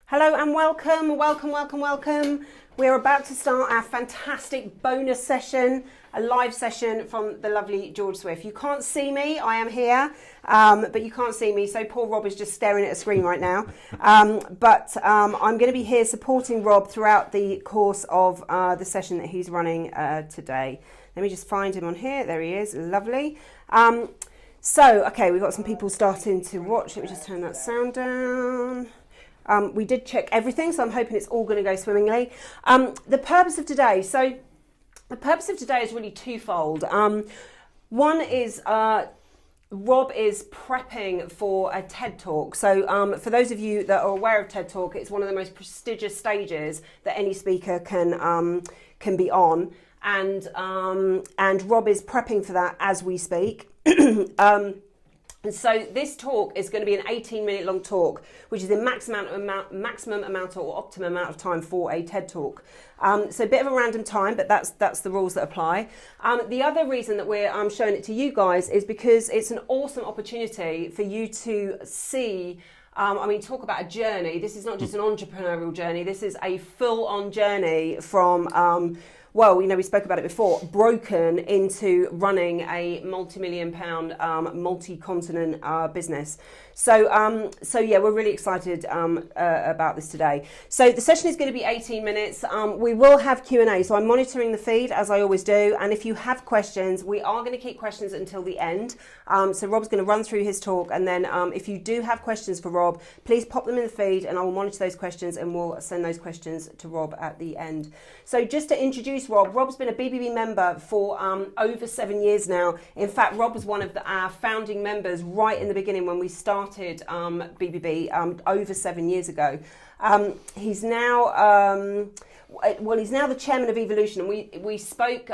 Hello and welcome. We're about to start our fantastic bonus session, a live session from the lovely George Swift. You can't see me, I am here, but you can't see me, so poor Rob is just staring at a screen right now. I'm going to be here supporting Rob throughout the course of the session that he's running today. Let me just find him on here. There he is, lovely. Okay, we've got some people starting to watch. Let me just turn that sound down. We did check everything, so I'm hoping it's all going to go swimmingly. The purpose of today is really twofold. One is Rob is prepping for a TED Talk. So for those of you that are aware of TED Talk, it's one of the most prestigious stages that any speaker can be on, and Rob is prepping for that as we speak. And so this talk is going to be an 18-minute long talk, which is the maximum amount or optimum amount of time for a TED Talk. So a bit of a random time, but that's the rules that apply. The other reason that we're showing it to you guys is because it's an awesome opportunity for you to see. Talk about a journey. This is not just an entrepreneurial journey. This is a full-on journey from we spoke about it before, broken into running a multi-million pound, multi-continent business. So we're really excited about this today. So the session is going to be 18 minutes. We will have Q&A, so I'm monitoring the feed as I always do. And if you have questions, we are going to keep questions until the end. So Rob's going to run through his talk, and then if you do have questions for Rob, please pop them in the feed, and I will monitor those questions, and we'll send those questions to Rob at the end. So just to introduce Rob, Rob's been a BBB member for over 7 years now. In fact, Rob was one of our founding members right in the beginning when we started BBB over 7 years ago. He's now the chairman of Evolution, and we spoke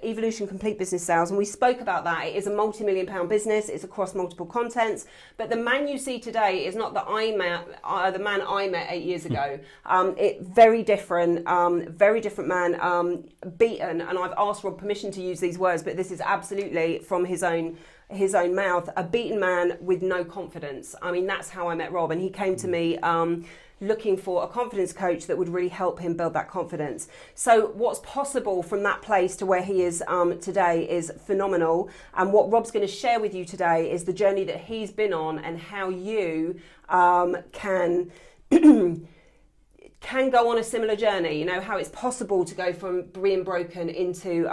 Evolution Complete Business Sales, and we spoke about that. It is a multi-million pound business. It's across multiple contents, but the man you see today is not the man I met 8 years ago. Very different man, beaten, and I've asked Rob permission to use these words, but this is absolutely from his own mouth, a beaten man with no confidence. I mean, that's how I met Rob, and he came to me looking for a confidence coach that would really help him build that confidence. So what's possible from that place to where he is today is phenomenal. And what Rob's going to share with you today is the journey that he's been on, and how you can go on a similar journey. You know, how it's possible to go from being broken into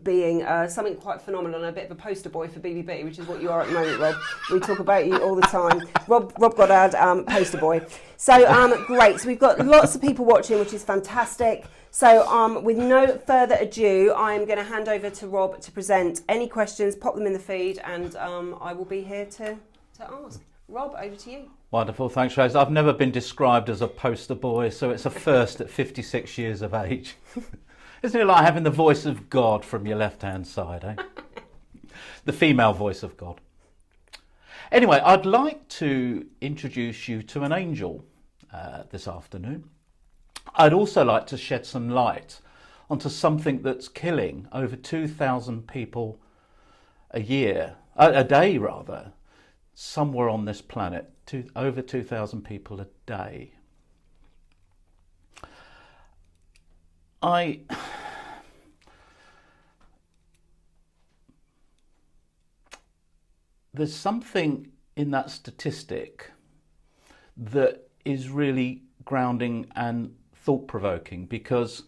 being something quite phenomenal, and a bit of a poster boy for BBB, which is what you are at the moment, Rob. We talk about you all the time. Rob Goddard, poster boy. So great. So we've got lots of people watching, which is fantastic. So with no further ado, I'm going to hand over to Rob to present. Any questions, pop them in the feed, and I will be here to ask. Rob, over to you. Wonderful, thanks, Trace. I've never been described as a poster boy, so it's a first at 56 years of age. Isn't it like having the voice of God from your left-hand side, eh? The female voice of God. Anyway, I'd like to introduce you to an angel this afternoon. I'd also like to shed some light onto something that's killing over 2,000 people a day, somewhere on this planet. Over 2,000 people a day. There's something in that statistic that is really grounding and thought-provoking, because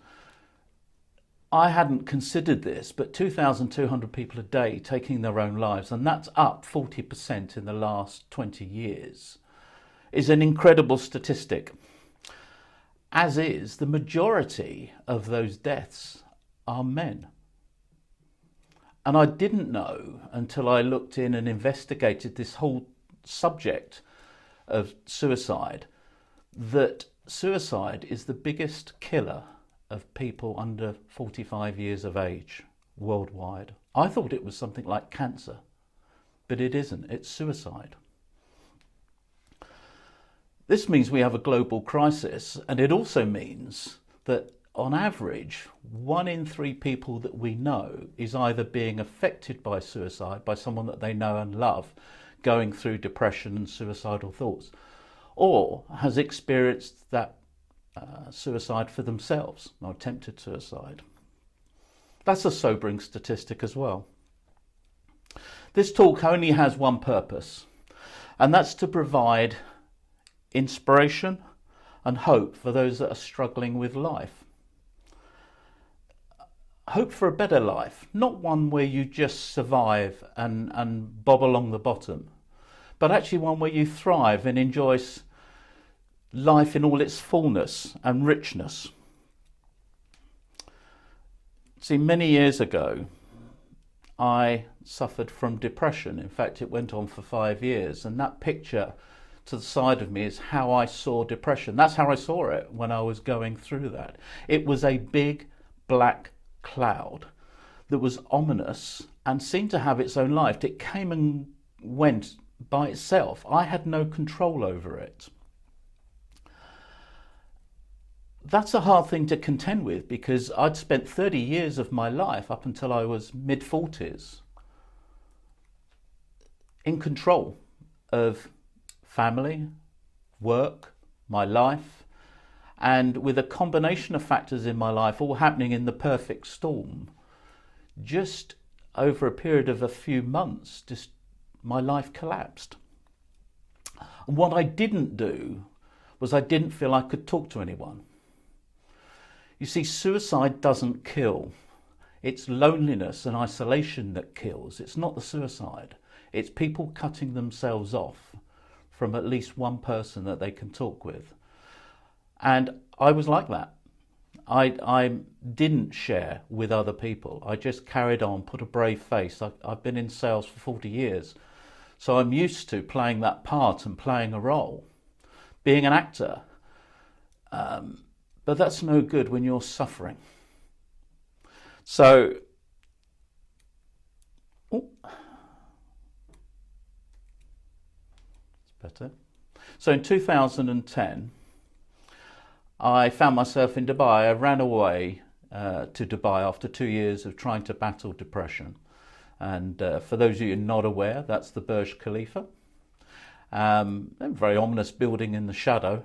I hadn't considered this, but 2,200 people a day taking their own lives, and that's up 40% in the last 20 years, is an incredible statistic. As is, the majority of those deaths are men. And I didn't know until I looked in and investigated this whole subject of suicide, that suicide is the biggest killer of people under 45 years of age worldwide. I thought it was something like cancer, but it isn't. It's suicide. This means we have a global crisis, and it also means that on average, 1 in 3 people that we know is either being affected by suicide, by someone that they know and love, going through depression and suicidal thoughts, or has experienced that suicide for themselves or attempted suicide. That's a sobering statistic as well. This talk only has one purpose, and that's to provide inspiration and hope for those that are struggling with life. Hope for a better life, not one where you just survive and bob along the bottom, but actually one where you thrive and enjoy life in all its fullness and richness. See, many years ago, I suffered from depression. In fact, it went on for 5 years, and that picture to the side of me is how I saw depression. That's how I saw it when I was going through that. It was a big black cloud that was ominous and seemed to have its own life. It came and went by itself. I had no control over it. That's a hard thing to contend with, because I'd spent 30 years of my life up until I was mid-40s in control of family, work, my life, and with a combination of factors in my life all happening in the perfect storm, just over a period of a few months, just my life collapsed. And what I didn't do was I didn't feel I could talk to anyone. You see, suicide doesn't kill. It's loneliness and isolation that kills. It's not the suicide. It's people cutting themselves off from at least one person that they can talk with. And I was like that. I didn't share with other people. I just carried on, put a brave face. I've been in sales for 40 years. So I'm used to playing that part and playing a role, being an actor. But that's no good when you're suffering. So, better. So in 2010, I found myself in Dubai. I ran away to Dubai after 2 years of trying to battle depression. And for those of you not aware, that's the Burj Khalifa. A very ominous building in the shadow.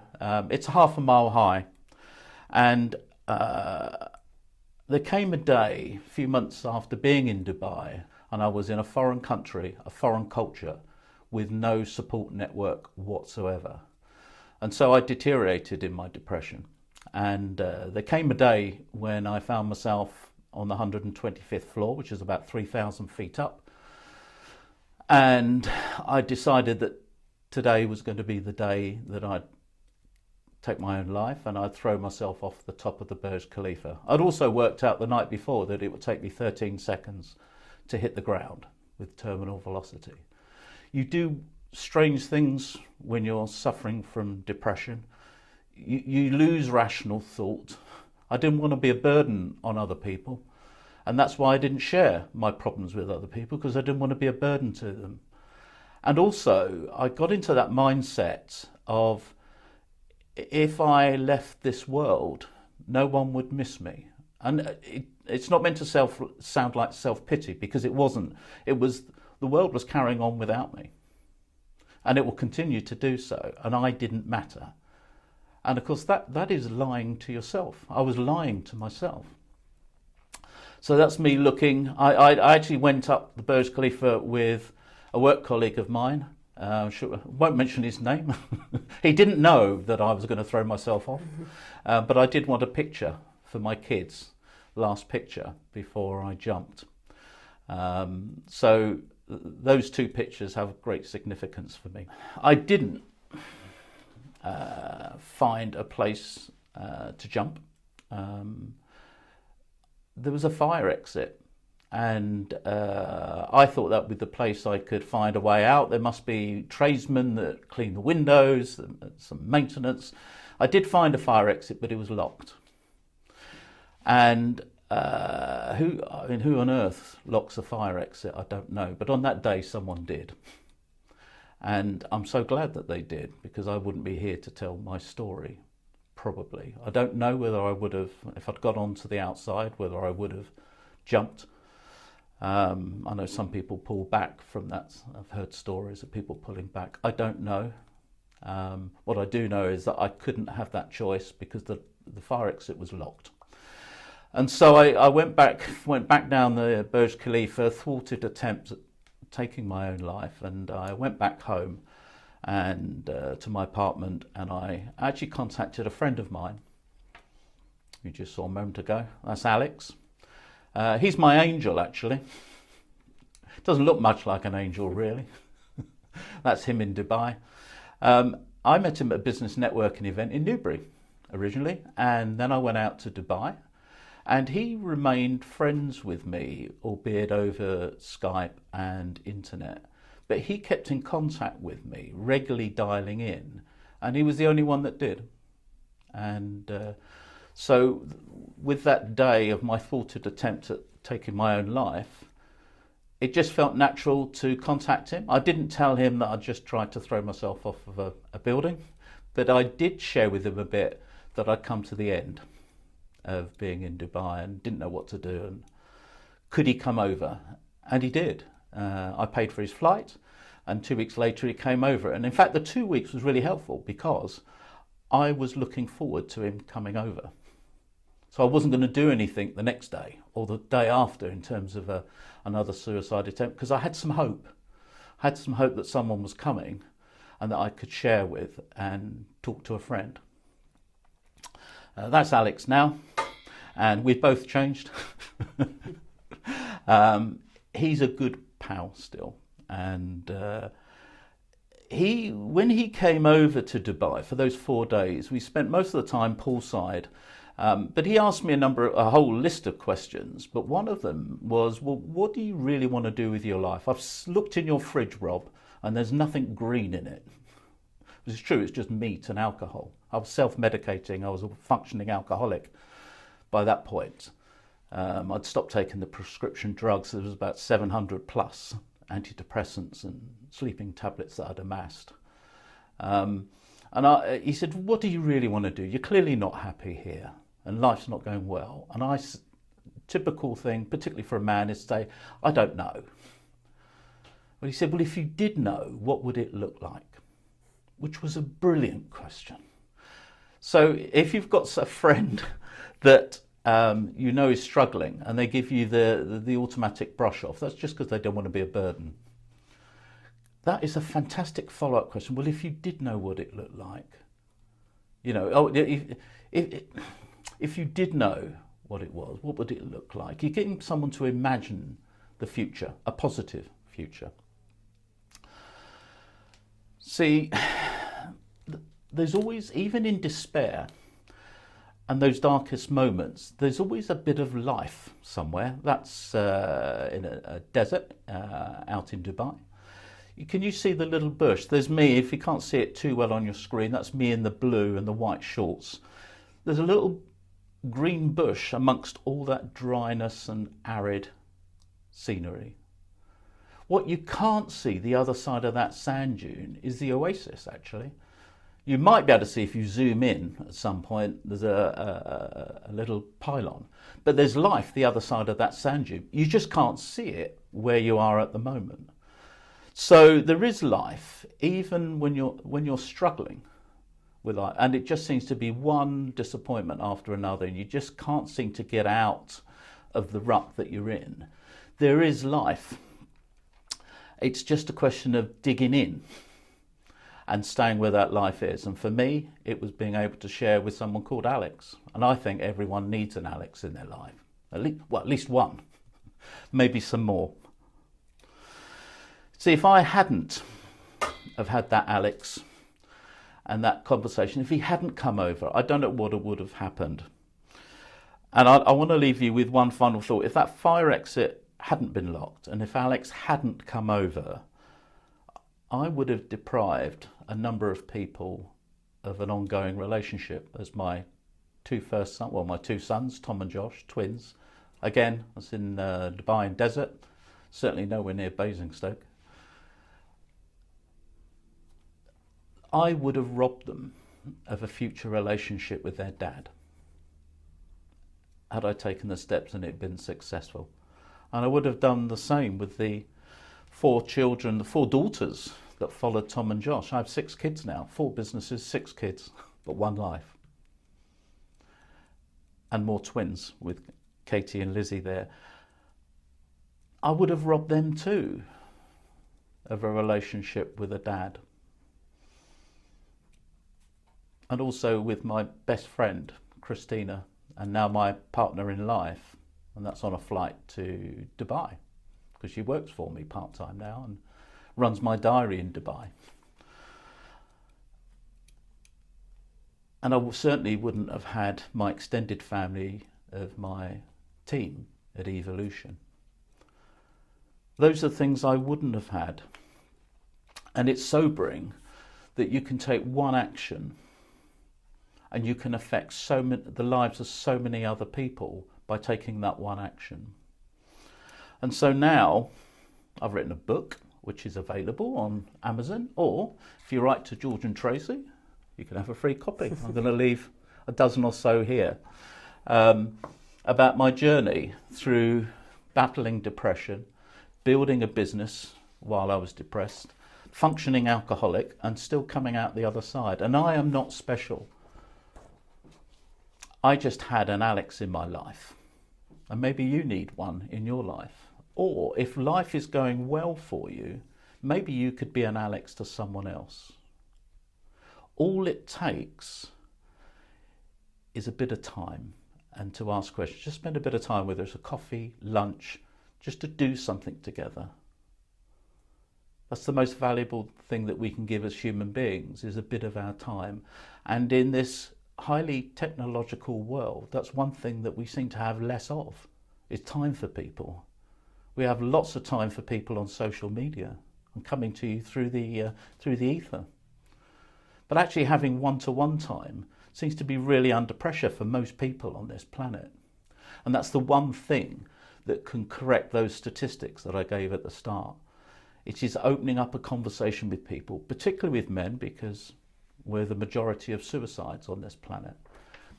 It's 1/2 mile high. And there came a day, a few months after being in Dubai, and I was in a foreign country, a foreign culture, with no support network whatsoever. And so I deteriorated in my depression. And there came a day when I found myself on the 125th floor, which is about 3,000 feet up. And I decided that today was going to be the day that I'd take my own life and I'd throw myself off the top of the Burj Khalifa. I'd also worked out the night before that it would take me 13 seconds to hit the ground with terminal velocity. You do strange things when you're suffering from depression. You lose rational thought. I didn't want to be a burden on other people, and that's why I didn't share my problems with other people, because I didn't want to be a burden to them. And also I got into that mindset of, if I left this world, no one would miss me. And it's not meant to sound like self-pity, because it wasn't. It was, the world was carrying on without me, and it will continue to do so, and I didn't matter. And of course that is lying to yourself. I was lying to myself. So that's me looking. I actually went up the Burj Khalifa with a work colleague of mine. Won't mention his name. He didn't know that I was going to throw myself off, but I did want a picture for my kids, last picture before I jumped. So those two pictures have great significance for me. I didn't find a place to jump. There was a fire exit. And I thought that with the place I could find a way out. There must be tradesmen that clean the windows, some maintenance. I did find a fire exit, but it was locked. And who on earth locks a fire exit? I don't know. But on that day, someone did. And I'm so glad that they did, because I wouldn't be here to tell my story, probably. I don't know whether I would have, if I'd got onto the outside, whether I would have jumped. I know some people pull back from that. I've heard stories of people pulling back. I don't know. What I do know is that I couldn't have that choice because the fire exit was locked. And so I went back down the Burj Khalifa, thwarted attempt at taking my own life, and I went back home and to my apartment, and I actually contacted a friend of mine you just saw a moment ago. That's Alex. He's my angel, actually. Doesn't look much like an angel, really. That's him in Dubai. I met him at a business networking event in Newbury originally, and then I went out to Dubai, and he remained friends with me, albeit over Skype and internet. But he kept in contact with me, regularly dialing in, and he was the only one that did. And so with that day of my thwarted attempt at taking my own life, it just felt natural to contact him. I didn't tell him that I just tried to throw myself off of a building, but I did share with him a bit that I'd come to the end of being in Dubai and didn't know what to do, and could he come over? And he did. I paid for his flight, and 2 weeks later he came over. And in fact, the 2 weeks was really helpful because I was looking forward to him coming over. So I wasn't going to do anything the next day or the day after in terms of another suicide attempt, because I had some hope. I had some hope that someone was coming and that I could share with and talk to a friend. That's Alex now, and we've both changed. He's a good pal still, and when he came over to Dubai for those 4 days, we spent most of the time poolside. But he asked me a whole list of questions, but one of them was, well, what do you really want to do with your life? I've looked in your fridge, Rob, and there's nothing green in it. It's true, it's just meat and alcohol. I was self-medicating, I was a functioning alcoholic by that point. I'd stopped taking the prescription drugs. There was about 700 plus antidepressants and sleeping tablets that I'd amassed. He said, what do you really want to do? You're clearly not happy here, and life's not going well. And typical thing, particularly for a man, is to say, I don't know. But he said, well, if you did know, what would it look like? Which was a brilliant question. So if you've got a friend that you know is struggling and they give you the automatic brush off, that's just because they don't want to be a burden. That is a fantastic follow-up question. Well, if you did know what it looked like, if you did know what it was, what would it look like? You're getting someone to imagine the future, a positive future. See, there's always, even in despair and those darkest moments, there's always a bit of life somewhere. That's in a desert out in Dubai. Can you see the little bush? There's me. If you can't see it too well on your screen, that's me in the blue and the white shorts. There's a little green bush amongst all that dryness and arid scenery. What you can't see the other side of that sand dune is the oasis, actually. You might be able to see if you zoom in at some point, there's a little pylon. But there's life the other side of that sand dune. You just can't see it where you are at the moment. So there is life, even when you're struggling with life, and it just seems to be one disappointment after another, and you just can't seem to get out of the rut that you're in. There is life. It's just a question of digging in and staying where that life is. And for me, it was being able to share with someone called Alex. And I think everyone needs an Alex in their life. At least one, maybe some more. See, if I hadn't have had that Alex and that conversation, if he hadn't come over, I don't know what would have happened. And I want to leave you with one final thought. If that fire exit hadn't been locked, and if Alex hadn't come over, I would have deprived a number of people of an ongoing relationship. As my two sons, Tom and Josh, twins. Again, I was in Dubai desert, certainly nowhere near Basingstoke. I would have robbed them of a future relationship with their dad had I taken the steps and it been successful. And I would have done the same with the 4 children, the 4 daughters that followed Tom and Josh. I have 6 kids now, 4 businesses, 6 kids, but 1 life. And more twins with Katie and Lizzie there. I would have robbed them too of a relationship with a dad. And also with my best friend, Christina, and now my partner in life. And that's on a flight to Dubai, because she works for me part-time now and runs my diary in Dubai. And I certainly wouldn't have had my extended family of my team at Evolution. Those are things I wouldn't have had. And it's sobering that you can take one action and you can affect the lives of so many other people by taking that one action. And so now I've written a book which is available on Amazon, or if you write to George and Tracey, you can have a free copy. I'm going to leave a dozen or so here, about my journey through battling depression, building a business while I was depressed, functioning alcoholic, and still coming out the other side. And I am not special. I just had an Alex in my life, and maybe you need one in your life. Or if life is going well for you, maybe you could be an Alex to someone else. All it takes is a bit of time and to ask questions. Just spend a bit of time, whether it's a coffee, lunch, just to do something together. That's the most valuable thing that we can give as human beings, is a bit of our time. And in this highly technological world, that's one thing that we seem to have less of, is time for people. We have lots of time for people on social media and coming to you through the ether. But actually having one-to-one time seems to be really under pressure for most people on this planet. And that's the one thing that can correct those statistics that I gave at the start. It is opening up a conversation with people, particularly with men, because we're the majority of suicides on this planet.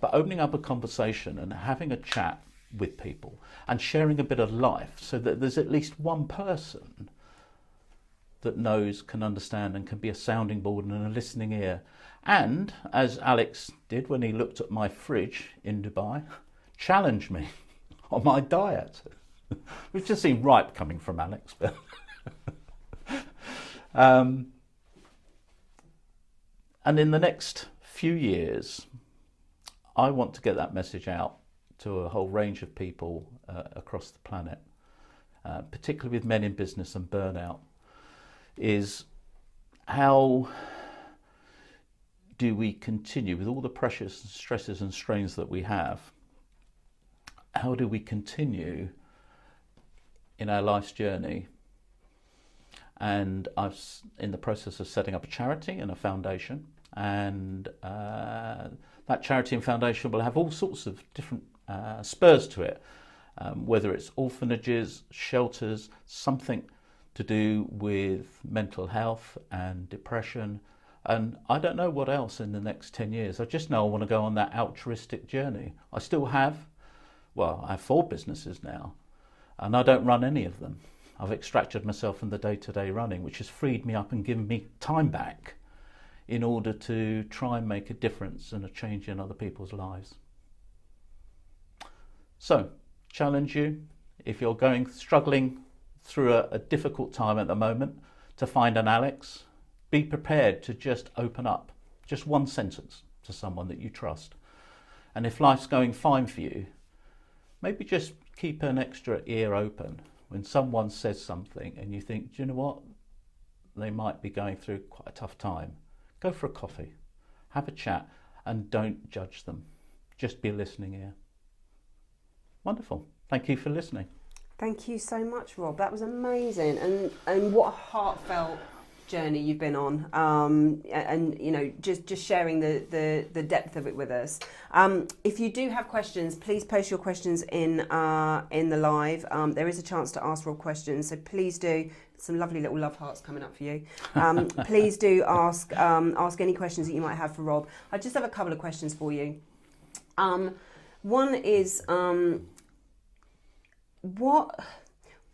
But opening up a conversation and having a chat with people and sharing a bit of life, so that there's at least one person that knows, can understand, and can be a sounding board and a listening ear. And, as Alex did when he looked at my fridge in Dubai, challenge me on my diet, which just seemed ripe coming from Alex. But and in the next few years, I want to get that message out to a whole range of people across the planet, particularly with men in business and burnout, is how do we continue with all the pressures and stresses and strains that we have? How do we continue in our life's journey? And I'm in the process of setting up a charity and a foundation, and that charity and foundation will have all sorts of different spurs to it, whether it's orphanages, shelters, something to do with mental health and depression, and I don't know what else in the next 10 years. I just know I want to go on that altruistic journey. I still have, I have 4 businesses now, and I don't run any of them. I've extracted myself from the day-to-day running, which has freed me up and given me time back in order to try and make a difference and a change in other people's lives. So, challenge you, if you're struggling through a difficult time at the moment, to find an Alex, be prepared to just open up, just one sentence to someone that you trust. And if life's going fine for you, maybe just keep an extra ear open when someone says something and you think, do you know what? They might be going through quite a tough time. Go for a coffee, have a chat, and don't judge them. Just be a listening ear. Wonderful. Thank you for listening. Thank you so much, Rob. That was amazing, and what a heartfelt journey you've been on, and you know, just sharing the depth of it with us. If you do have questions, please post your questions in the live. There is a chance to ask Rob questions, so please do. Some lovely little love hearts coming up for you. Please do ask any questions that you might have for Rob. I just have a couple of questions for you. One is, what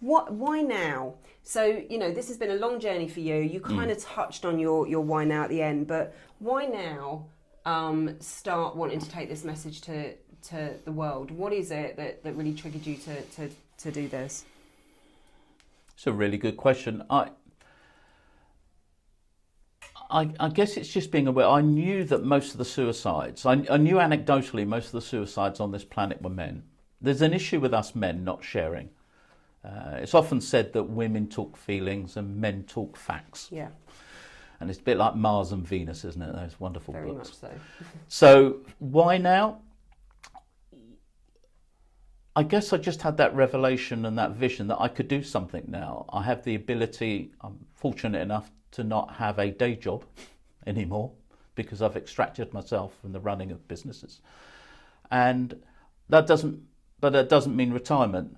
Why now? So, this has been a long journey for you. You kind of touched on your why now at the end, but why now start wanting to take this message to the world? What is it that really triggered you to do this? It's a really good question. I guess it's just being aware. I knew that most of the suicides, I knew anecdotally most of the suicides on this planet were men. There's an issue with us men not sharing. It's often said that women talk feelings and men talk facts. Yeah. And it's a bit like Mars and Venus, isn't it? Those wonderful Very books. much so. So why now? I guess I just had that revelation and that vision that I could do something now. I have the ability, I'm fortunate enough to not have a day job anymore because I've extracted myself from the running of businesses. And that doesn't mean retirement.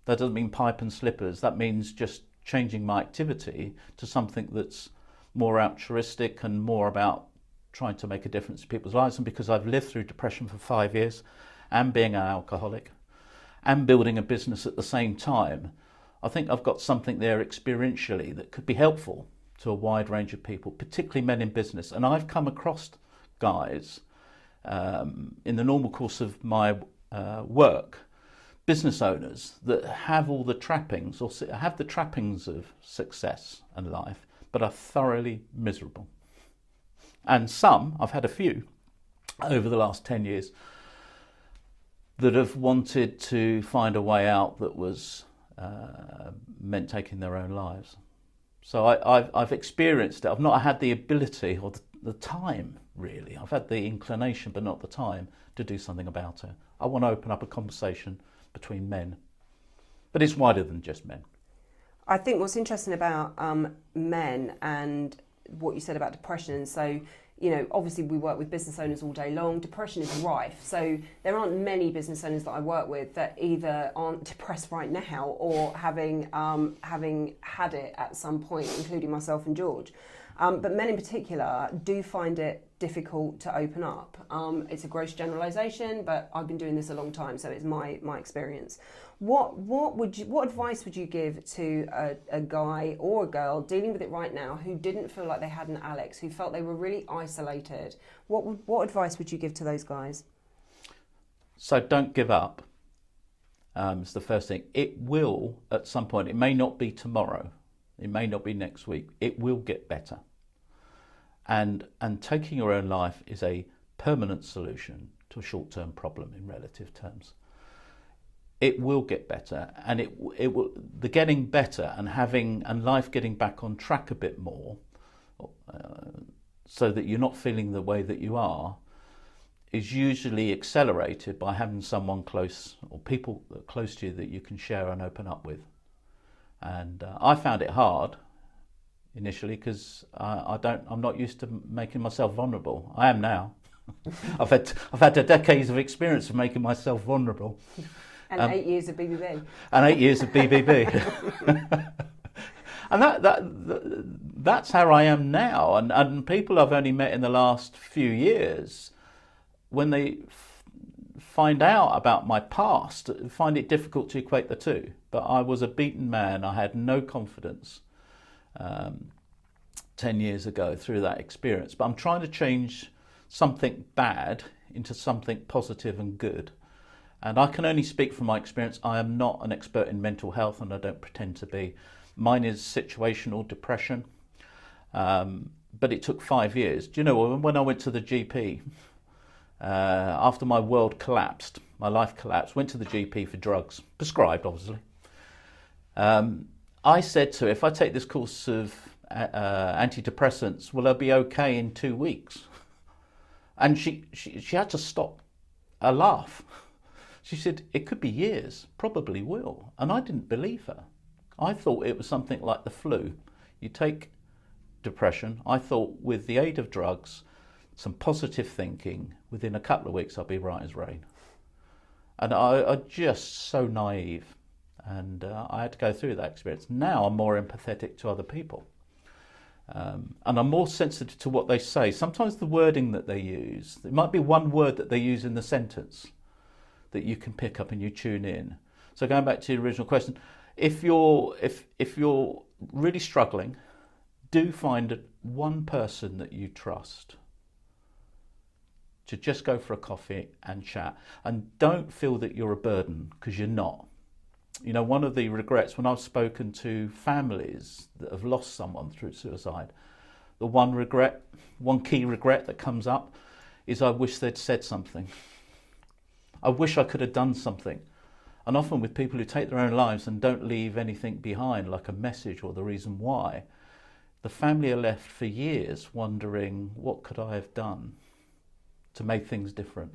That doesn't mean pipe and slippers. That means just changing my activity to something that's more altruistic and more about trying to make a difference in people's lives. And because I've lived through depression for 5 years and being an alcoholic and building a business at the same time, I think I've got something there experientially that could be helpful to a wide range of people, particularly men in business. And I've come across guys in the normal course of my work, business owners that have all the trappings or have the trappings of success and life, but are thoroughly miserable. And some, I've had a few over the last 10 years, that have wanted to find a way out that was meant taking their own lives. So I've experienced it. I've not had the ability or the time, really. I've had the inclination, but not the time to do something about it. I want to open up a conversation between men, but it's wider than just men. I think what's interesting about men and what you said about depression, so obviously we work with business owners all day long. Depression is rife, so there aren't many business owners that I work with that either aren't depressed right now or having had it at some point, including myself and George. But men in particular do find it difficult to open up. It's a gross generalisation, but I've been doing this a long time, so it's my experience. What advice would you give to a guy or a girl dealing with it right now who didn't feel like they had an Alex, who felt they were really isolated? What advice would you give to those guys? So don't give up. It's the first thing. It will at some point. It may not be tomorrow. It may not be next week. It will get better. And taking your own life is a permanent solution to a short-term problem in relative terms. It will get better, and it will. The getting better and life getting back on track a bit more, so that you're not feeling the way that you are, is usually accelerated by having someone close or people close to you that you can share and open up with. And I found it hard initially because I'm not used to making myself vulnerable. I am now. I've had a decades of experience of making myself vulnerable. And 8 years of BBB. And 8 years of BBB. And that's how I am now. And people I've only met in the last few years, when they find out about my past, find it difficult to equate the two. But I was a beaten man. I had no confidence 10 years ago through that experience. But I'm trying to change something bad into something positive and good. And I can only speak from my experience. I am not an expert in mental health, and I don't pretend to be. Mine is situational depression. But it took 5 years. Do you know, when I went to the GP, after my world collapsed, my life collapsed, went to the GP for drugs, prescribed obviously. I said to her, if I take this course of antidepressants, will I be okay in 2 weeks? And she had to stop a laugh. She said, it could be years, probably will. And I didn't believe her. I thought it was something like the flu. You take depression. I thought with the aid of drugs, some positive thinking, within a couple of weeks I'll be right as rain. And I just so naive. And I had to go through that experience. Now I'm more empathetic to other people. And I'm more sensitive to what they say. Sometimes the wording that they use, it might be one word that they use in the sentence that you can pick up and you tune in. So going back to your original question, if you're really struggling, do find one person that you trust to just go for a coffee and chat, and don't feel that you're a burden, because you're not. You know, one of the regrets when I've spoken to families that have lost someone through suicide, the one key regret that comes up is, I wish they'd said something. I wish I could have done something. And often with people who take their own lives and don't leave anything behind, like a message or the reason why, the family are left for years wondering, what could I have done to make things different?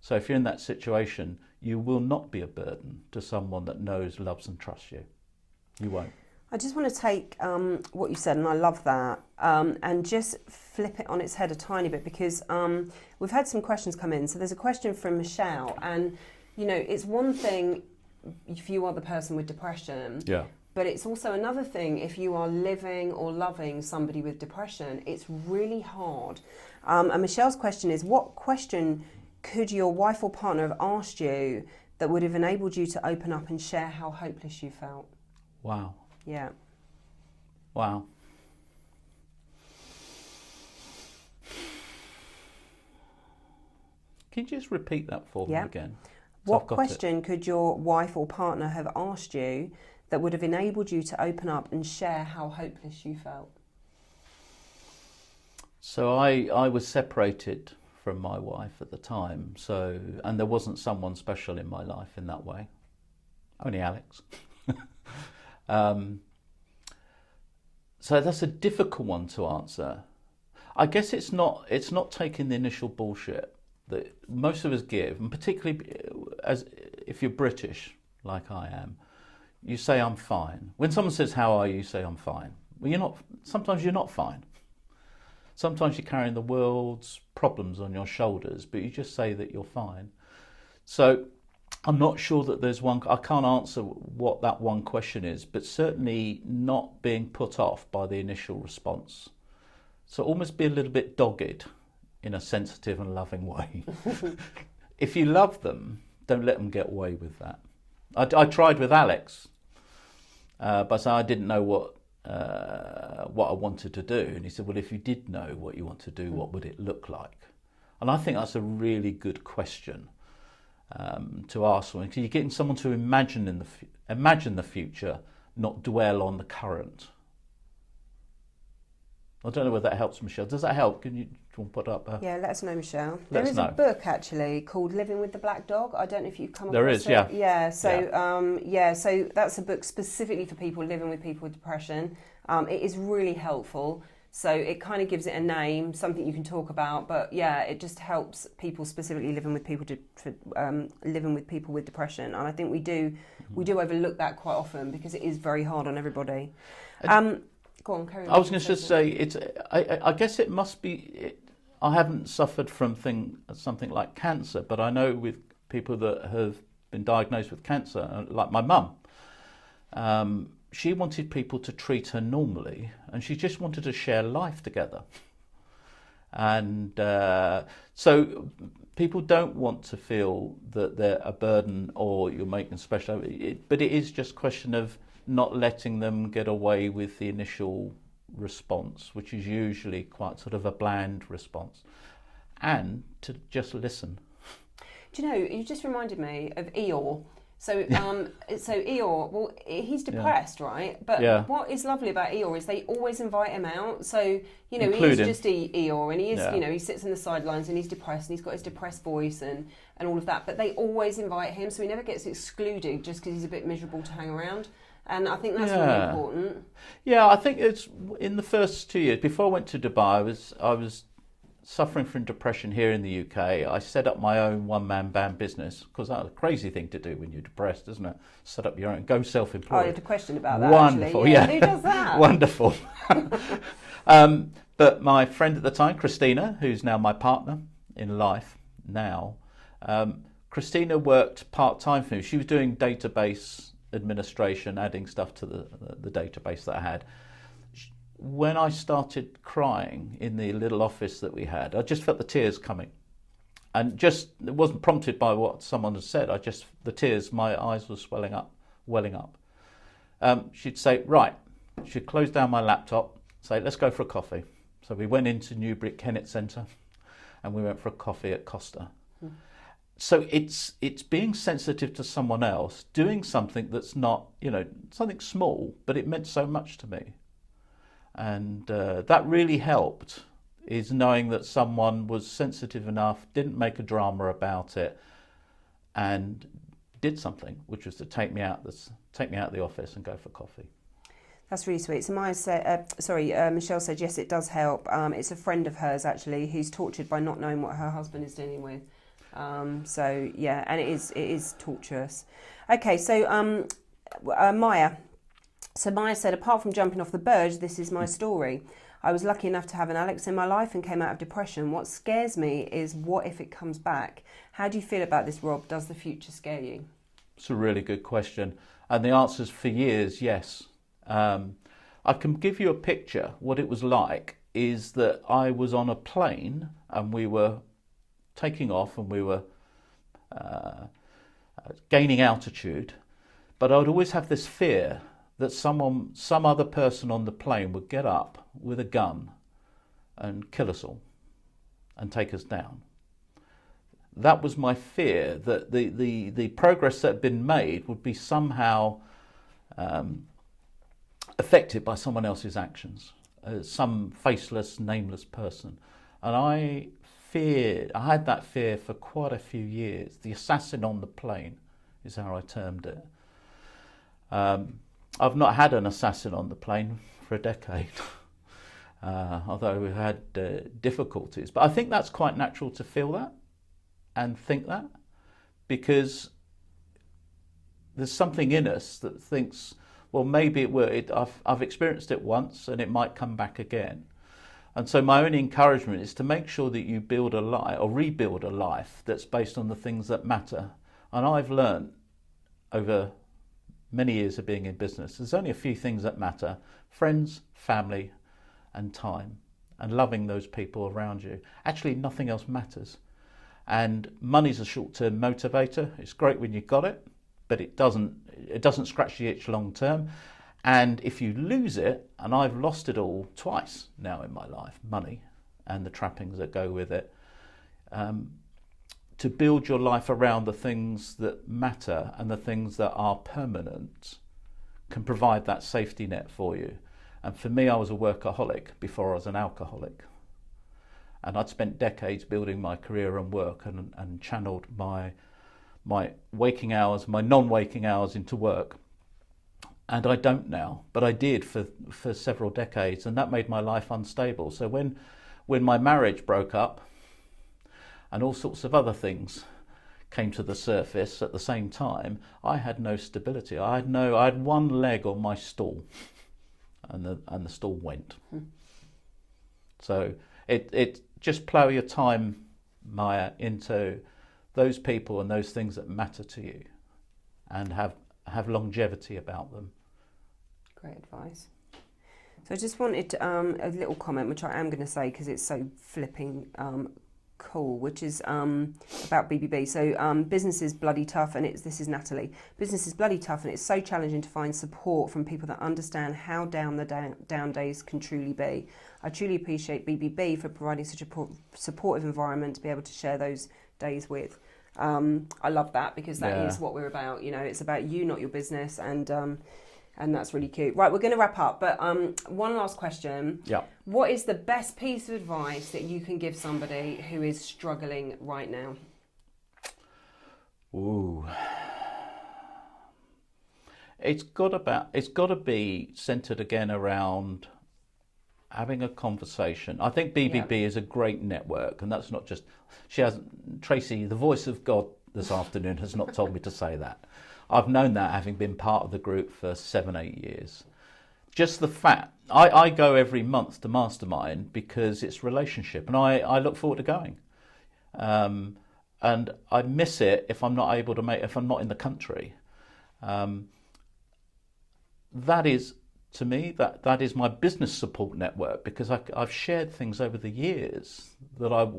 So if you're in that situation, you will not be a burden to someone that knows, loves and trusts you. You won't. I just want to take what you said, and I love that, and just flip it on its head a tiny bit, because we've had some questions come in. So there's a question from Michelle, and you know, it's one thing if you are the person with depression, Yeah. but it's also another thing if you are living or loving somebody with depression. It's really hard. And Michelle's question is, what question could your wife or partner have asked you that would have enabled you to open up and share how hopeless you felt? Wow. Yeah. Wow. Can you just repeat that for me again? So What question could your wife or partner have asked you that would have enabled you to open up and share how hopeless you felt? So I was separated from my wife at the time, and there wasn't someone special in my life in that way. Only Alex. So that's a difficult one to answer. I guess it's not taking the initial bullshit that most of us give, and particularly as if you're British, like I am, you say I'm fine. When someone says how are you, say I'm fine. Well, you're not. Sometimes you're not fine. Sometimes you're carrying the world's problems on your shoulders, but you just say that you're fine. So I'm not sure that there's one. I can't answer what that one question is, but certainly not being put off by the initial response. So almost be a little bit dogged in a sensitive and loving way. If you love them, don't let them get away with that. I tried with Alex, but I didn't know what I wanted to do. And he said, well, if you did know what you want to do, what would it look like? And I think that's a really good question to ask someone, because you're getting someone to imagine the future, not dwell on the current. I don't know whether that helps, Michelle. Does that help? Do you want to put up? Yeah, let us know, Michelle. Let us There is know. a book actually called Living with the Black Dog. I don't know if you've come across There is, it. yeah. Yeah. So so that's a book specifically for people living with people with depression. It is really helpful. So it kind of gives it a name, something you can talk about. But yeah, it just helps people specifically living with people living with people with depression. And I think we do overlook that quite often, because it is very hard on everybody. Go on, carry on. I was going to just say, I guess it must be. I haven't suffered from something like cancer, but I know with people that have been diagnosed with cancer, like my mum, she wanted people to treat her normally, and she just wanted to share life together. And so people don't want to feel that they're a burden or you're making special. But it is just a question of not letting them get away with the initial response, which is usually quite sort of a bland response, and to just listen. Do you know, you just reminded me of Eeyore. So Eeyore, well, he's depressed, right? But what is lovely about Eeyore is they always invite him out. So, you know, Include he is him. just Eeyore, and he is, you know, he sits on the sidelines and he's depressed, and he's got his depressed voice and all of that. But they always invite him, so he never gets excluded just because he's a bit miserable to hang around. And I think that's really important. Yeah, I think it's in the first 2 years before I went to Dubai. I was suffering from depression here in the UK. I set up my own one-man band business, because that's a crazy thing to do when you're depressed, isn't it? Set up your own, go self-employed. Oh, you had a question about that. Wonderful, actually. yeah. Who does that? Wonderful. But my friend at the time, Christina, who's now my partner in life now, Christina worked part-time for me. She was doing database administration, adding stuff to the database that I had. When I started crying in the little office that we had, I just felt the tears coming. And just, it wasn't prompted by what someone had said, the tears, my eyes were welling up. she'd say, right, she'd close down my laptop, say, let's go for a coffee. So we went into Newbury at Kennett Centre and we went for a coffee at Costa. So it's being sensitive to someone else, doing something that's not, something small, but it meant so much to me. And that really helped, is knowing that someone was sensitive enough, didn't make a drama about it, and did something, which was to take me out of the office and go for coffee. That's really sweet. So Michelle said, yes, it does help. It's a friend of hers, actually, who's tortured by not knowing what her husband is dealing with. So, yeah, and it is torturous. Okay, so Maya. So Maya said, apart from jumping off the Burj, this is my story. I was lucky enough to have an Alex in my life and came out of depression. What scares me is what if it comes back? How do you feel about this, Rob? Does the future scare you? It's a really good question. And the answer is for years, yes. I can give you a picture. What it was like is that I was on a plane and we were taking off and we were gaining altitude, but I would always have this fear that some other person on the plane would get up with a gun and kill us all and take us down. That was my fear, that the progress that had been made would be somehow affected by someone else's actions, some faceless, nameless person. And I had that fear for quite a few years. The assassin on the plane is how I termed it. I've not had an assassin on the plane for a decade, although we've had difficulties. But I think that's quite natural to feel that and think that, because there's something in us that thinks, well, maybe it will. I've experienced it once and it might come back again. And so my only encouragement is to make sure that you build a life or rebuild a life that's based on the things that matter. And I've learned over many years of being in business, there's only a few things that matter: friends, family, and time, and loving those people around you. Actually, nothing else matters. And money's a short-term motivator. It's great when you've got it, but it doesn't scratch the itch long term. And if you lose it, and I've lost it all twice now in my life, money and the trappings that go with it, to build your life around the things that matter and the things that are permanent can provide that safety net for you. And for me, I was a workaholic before I was an alcoholic. And I'd spent decades building my career and work and channeled my waking hours, my non-waking hours into work. And I don't now, but I did for several decades, and that made my life unstable. So when my marriage broke up and all sorts of other things came to the surface at the same time, I had no stability. I had one leg on my stool, and the stool went. So it just plough your time, Maya, into those people and those things that matter to you, and have longevity about them. Great advice. So I just wanted a little comment, which I am going to say because it's so flipping cool, which is about BBB. So business is bloody tough, and this is Natalie. Business is bloody tough, and it's so challenging to find support from people that understand how down the down days can truly be. I truly appreciate BBB for providing such a supportive environment to be able to share those days with. I love that, because that is what we're about. It's about you, not your business, and that's really cute. Right, we're going to wrap up, but one last question. Yeah. What is the best piece of advice that you can give somebody who is struggling right now? Ooh. It's got to be centered again around having a conversation. I think BBB is a great network, and that's not just, Tracey, the voice of God this afternoon, has not told me to say that. I've known that, having been part of the group for 7-8 years. Just the fact, I go every month to Mastermind because it's relationship, and I look forward to going. And I miss it if I'm not in the country. That is, to me, that is my business support network, because I've shared things over the years that I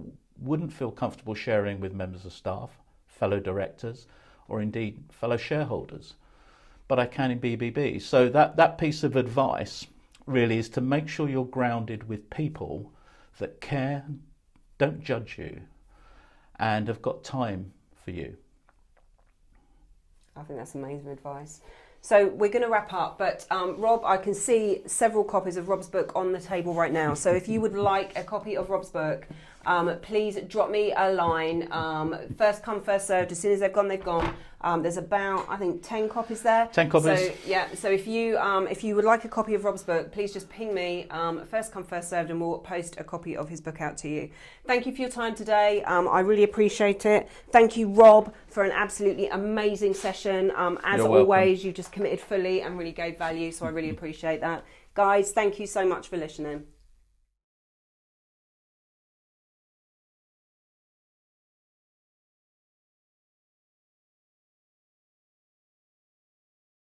wouldn't feel comfortable sharing with members of staff, fellow directors, or indeed fellow shareholders, but I can in BBB. So that piece of advice really is to make sure you're grounded with people that care, don't judge you, and have got time for you. I think that's amazing advice. So we're going to wrap up, but Rob, I can see several copies of Rob's book on the table right now. So if you would like a copy of Rob's book, please drop me a line. First come, first served. As soon as they've gone, they've gone. There's about, I think, 10 copies there. 10 copies. So yeah. So if you would like a copy of Rob's book, please just ping me. First come, first served, and we'll post a copy of his book out to you. Thank you for your time today. I really appreciate it. Thank you, Rob, for an absolutely amazing session. As You're always, welcome. you just committed fully and really gave value. So I really appreciate that, guys. Thank you so much for listening.